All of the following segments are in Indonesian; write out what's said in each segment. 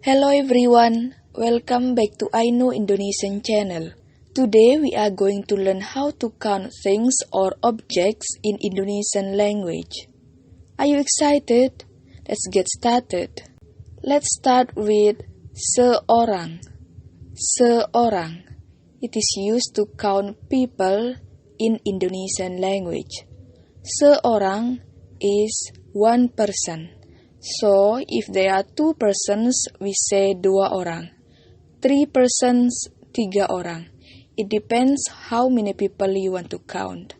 Hello everyone, welcome back to I Know Indonesian channel. Today we are going to learn how to count things or objects in Indonesian language. Are you excited? Let's get started. Let's start with seorang. Seorang. It is used to count people in Indonesian language. Seorang is one person. So, if there are two persons, we say dua orang. Three persons, tiga orang. It depends how many people you want to count.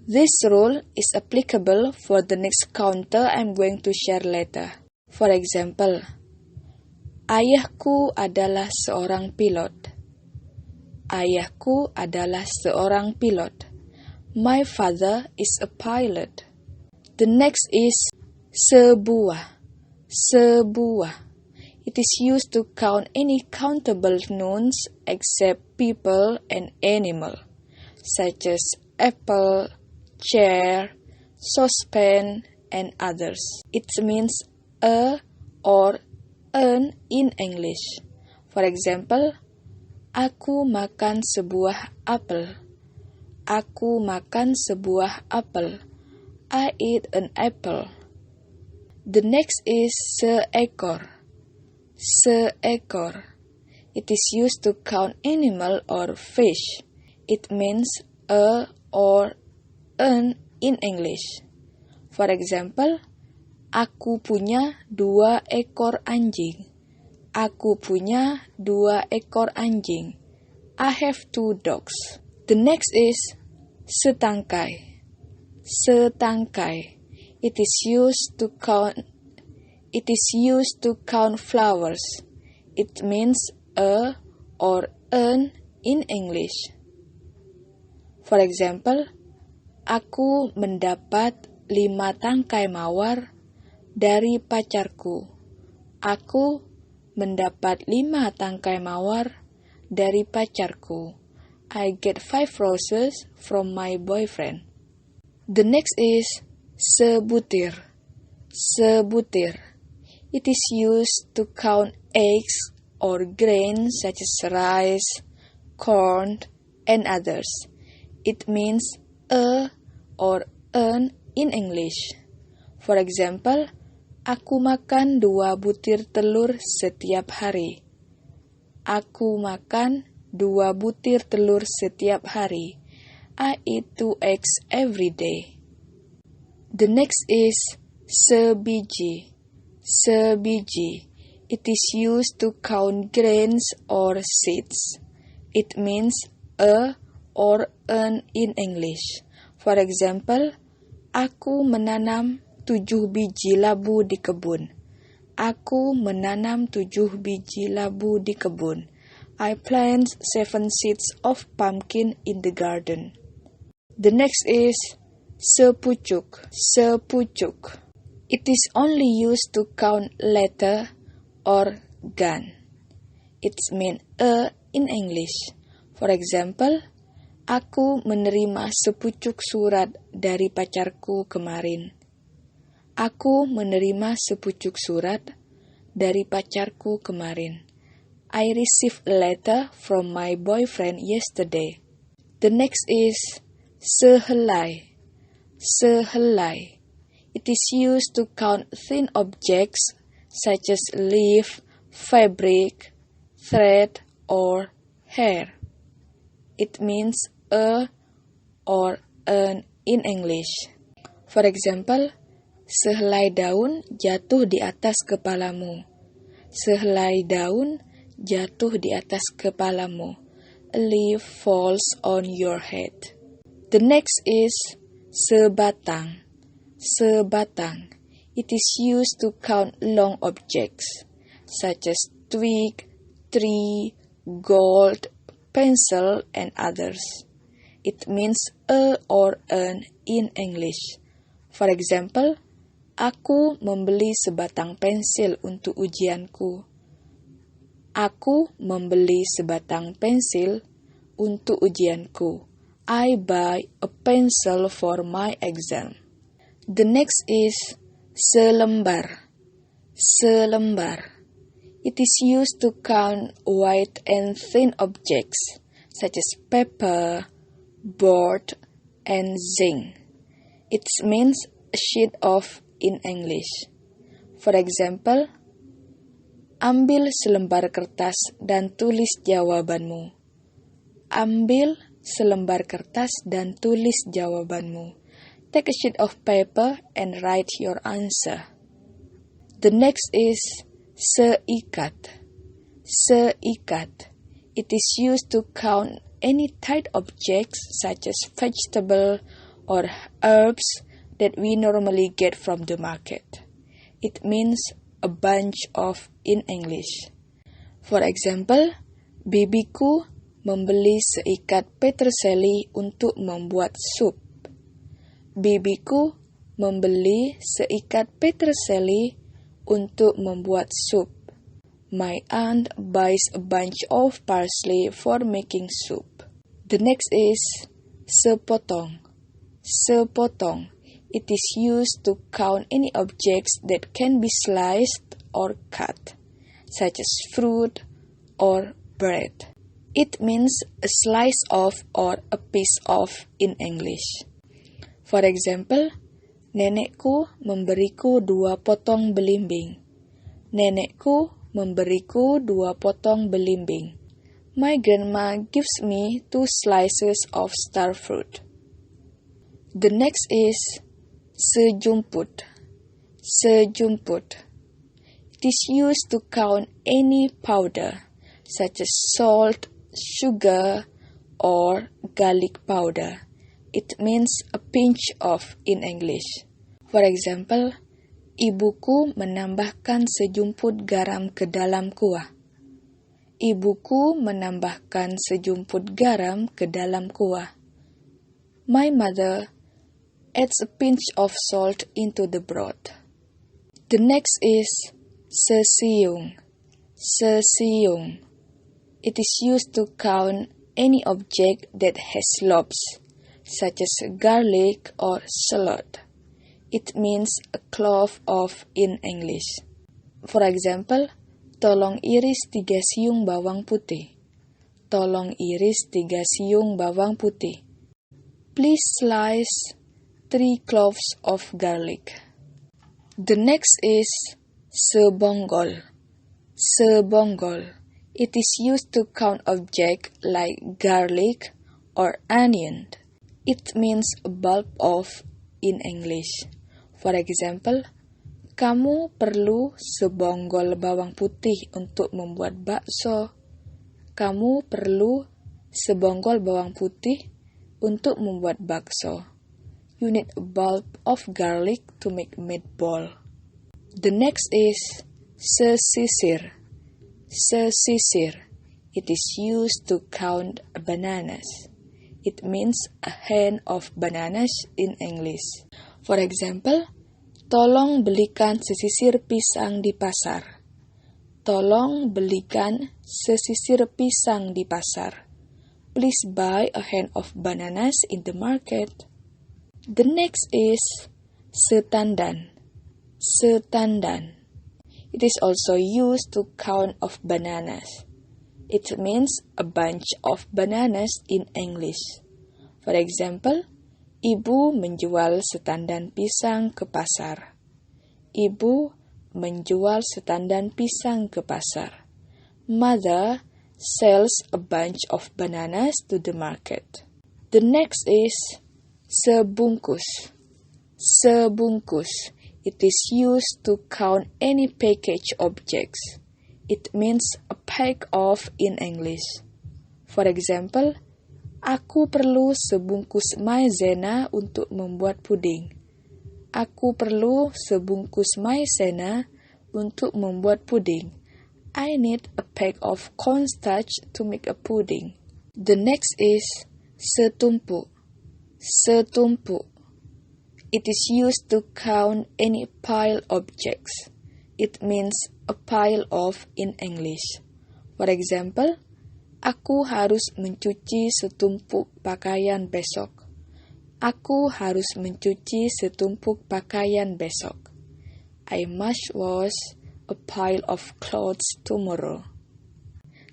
This rule is applicable for the next counter I'm going to share later. For example, ayahku adalah seorang pilot. Ayahku adalah seorang pilot. My father is a pilot. The next is sebuah. Sebuah. It is used to count any countable nouns except people and animal, such as apple, chair, saucepan, and others. It means a or an in English. For example, aku makan sebuah apel. Aku makan sebuah apel. I eat an apple. The next is seekor. Seekor. It is used to count animal or fish. It means a or an in English. For example, aku punya 2 ekor anjing. Aku punya 2 ekor anjing. I have 2 dogs. The next is setangkai. Setangkai. It is used to count flowers. It means a or an in English. For example, aku mendapat 5 tangkai mawar dari pacarku. Aku mendapat 5 tangkai mawar dari pacarku. I get 5 roses from my boyfriend. The next is sebutir. Sebutir. It is used to count eggs or grains such as rice, corn, and others. It means a or an in English. For example, aku makan 2 butir telur setiap hari. Aku makan 2 butir telur setiap hari. I eat 2 eggs every day. The next is sebiji. Sebiji. It is used to count grains or seeds. It means a or an in English. For example, aku menanam 7 biji labu di kebun. Aku menanam 7 biji labu di kebun. I plant 7 seeds of pumpkin in the garden. The next is sepucuk. Sepucuk. It is only used to count letter or gun. It means a in English. For example, aku menerima sepucuk surat dari pacarku kemarin. Aku menerima sepucuk surat dari pacarku kemarin. I received a letter from my boyfriend yesterday. The next is sehelai. Sehelai. It is used to count thin objects such as leaf, fabric, thread, or hair. It means a or an in English. For example, sehelai daun jatuh di atas kepalamu. Sehelai daun jatuh di atas kepalamu. A leaf falls on your head. The next is sebatang. Sebatang. It is used to count long objects such as twig, tree, gold, pencil, and others. It means a or an in English. For example, aku membeli sebatang pensil untuk ujianku. Aku membeli sebatang pensil untuk ujianku. I buy a pencil for my exam. The next is selembar. Selembar. It is used to count wide and thin objects, such as paper, board, and zinc. It means a sheet of in English. For example, ambil selembar kertas dan tulis jawabanmu. Ambil selembar kertas dan tulis jawabanmu. Take a sheet of paper and write your answer. The next is seikat. Seikat. It is used to count any tight objects such as vegetable or herbs that we normally get from the market. It means a bunch of in English. For example, bibiku membeli seikat peterseli untuk membuat sup. Bibiku membeli seikat peterseli untuk membuat sup. My aunt buys a bunch of parsley for making soup. The next is sepotong. Sepotong. It is used to count any objects that can be sliced or cut, such as fruit or bread. It means a slice of or a piece of in English. For example, nenekku memberiku 2 potong belimbing. Nenekku memberiku 2 potong belimbing. My grandma gives me 2 slices of star fruit. The next is sejumput. Sejumput. It is used to count any powder, such as salt, sugar, or garlic powder. It means a pinch of in English. For example, ibuku menambahkan sejumput garam ke dalam kuah. Ibuku menambahkan sejumput garam ke dalam kuah. My mother adds a pinch of salt into the broth. The next is sesiung. Sesiung. It is used to count any object that has lobes, such as garlic or shallot. It means a clove of in English. For example, tolong iris 3 siung bawang putih. Tolong iris 3 siung bawang putih. Please slice 3 cloves of garlic. The next is sebonggol. Sebonggol. It is used to count objects like garlic or onion. It means a bulb of in English. For example, kamu perlu sebonggol bawang putih untuk membuat bakso. Kamu perlu sebonggol bawang putih untuk membuat bakso. You need a bulb of garlic to make meatball. The next is sesisir. Sesisir. It is used to count bananas. It means a hand of bananas in English. For example, tolong belikan sesisir pisang di pasar. Tolong belikan sesisir pisang di pasar. Please buy a hand of bananas in the market. The next is setandan. Setandan. It is also used to count of bananas. It means a bunch of bananas in English. For example, ibu menjual setandan pisang ke pasar. Ibu menjual setandan pisang ke pasar. Mother sells a bunch of bananas to the market. The next is sebungkus. Sebungkus. It is used to count any package objects. It means a pack of in English. For example, aku perlu sebungkus maizena untuk membuat puding. Aku perlu sebungkus maizena untuk membuat puding. I need a pack of cornstarch to make a pudding. The next is setumpuk. Setumpuk. It is used to count any pile objects. It means a pile of in English. For example, aku harus mencuci setumpuk pakaian besok. Aku harus mencuci setumpuk pakaian besok. I must wash a pile of clothes tomorrow.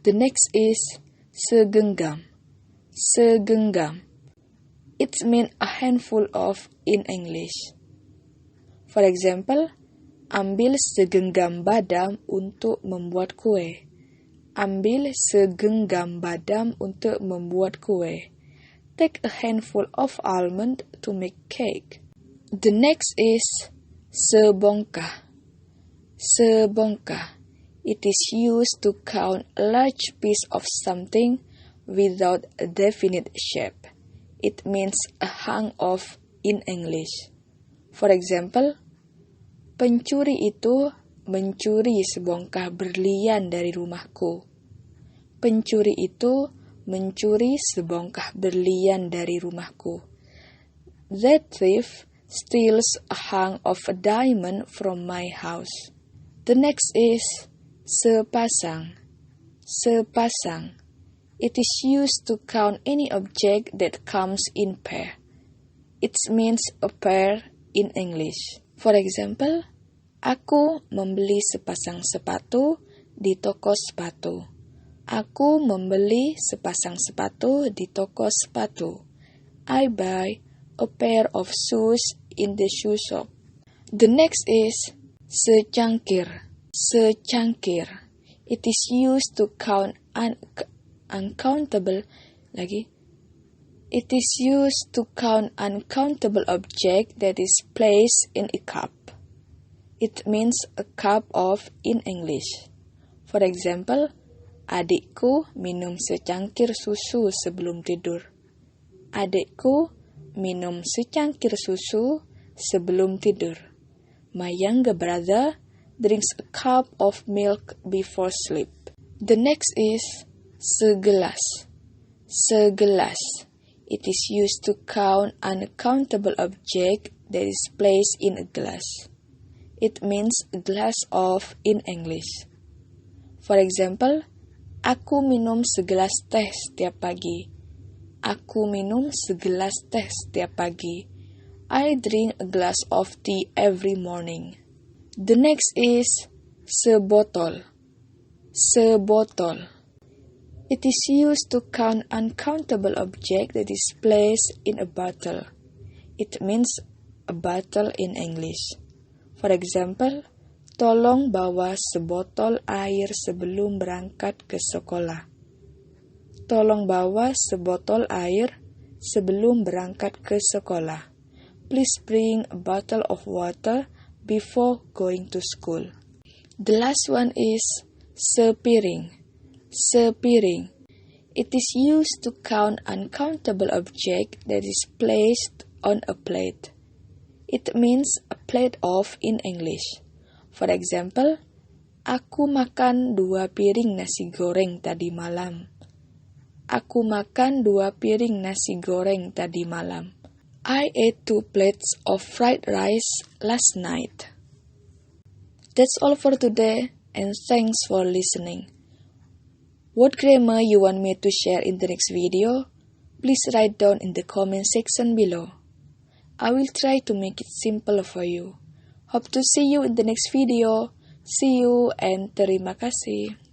The next is segenggam. Segenggam. It means a handful of in English. For example, ambil segenggam badam untuk membuat kue. Ambil segenggam badam untuk membuat kue. Take a handful of almond to make cake. The next is sebongkah. Sebongkah. It is used to count a large piece of something without a definite shape. It means a hunk of in English. For example, pencuri itu mencuri sebongkah berlian dari rumahku. Pencuri itu mencuri sebongkah berlian dari rumahku. That thief steals a hunk of a diamond from my house. The next is sepasang. Sepasang. It is used to count any object that comes in pair. It means a pair in English. For example, aku membeli sepasang sepatu di toko sepatu. Aku membeli sepasang sepatu di toko sepatu. I buy a pair of shoes in the shoe shop. The next is secangkir. Secangkir. It is used to count uncountable object that is placed in a cup. It means a cup of in English. For example, adikku minum secangkir susu sebelum tidur. Adikku minum secangkir susu sebelum tidur. My younger brother drinks a cup of milk before sleep. The next is segelas. Segelas. It is used to count uncountable object that is placed in a glass. It means a glass of in English. For example, aku minum segelas teh setiap pagi. Aku minum segelas teh setiap pagi. I drink a glass of tea every morning. The next is sebotol. Sebotol. It is used to count uncountable object that is placed in a bottle. It means a bottle in English. For example, tolong bawa sebotol air sebelum berangkat ke sekolah. Tolong bawa sebotol air sebelum berangkat ke sekolah. Please bring a bottle of water before going to school. The last one is sepiring. Sepiring. It is used to count uncountable object that is placed on a plate. It means a plate of in English. For example, aku makan 2 piring nasi goreng tadi malam. Aku makan 2 piring nasi goreng tadi malam. I ate 2 plates of fried rice last night. That's all for today, and thanks for listening. What grammar you want me to share in the next video? Please write down in the comment section below. I will try to make it simple for you. Hope to see you in the next video. See you and terima kasih.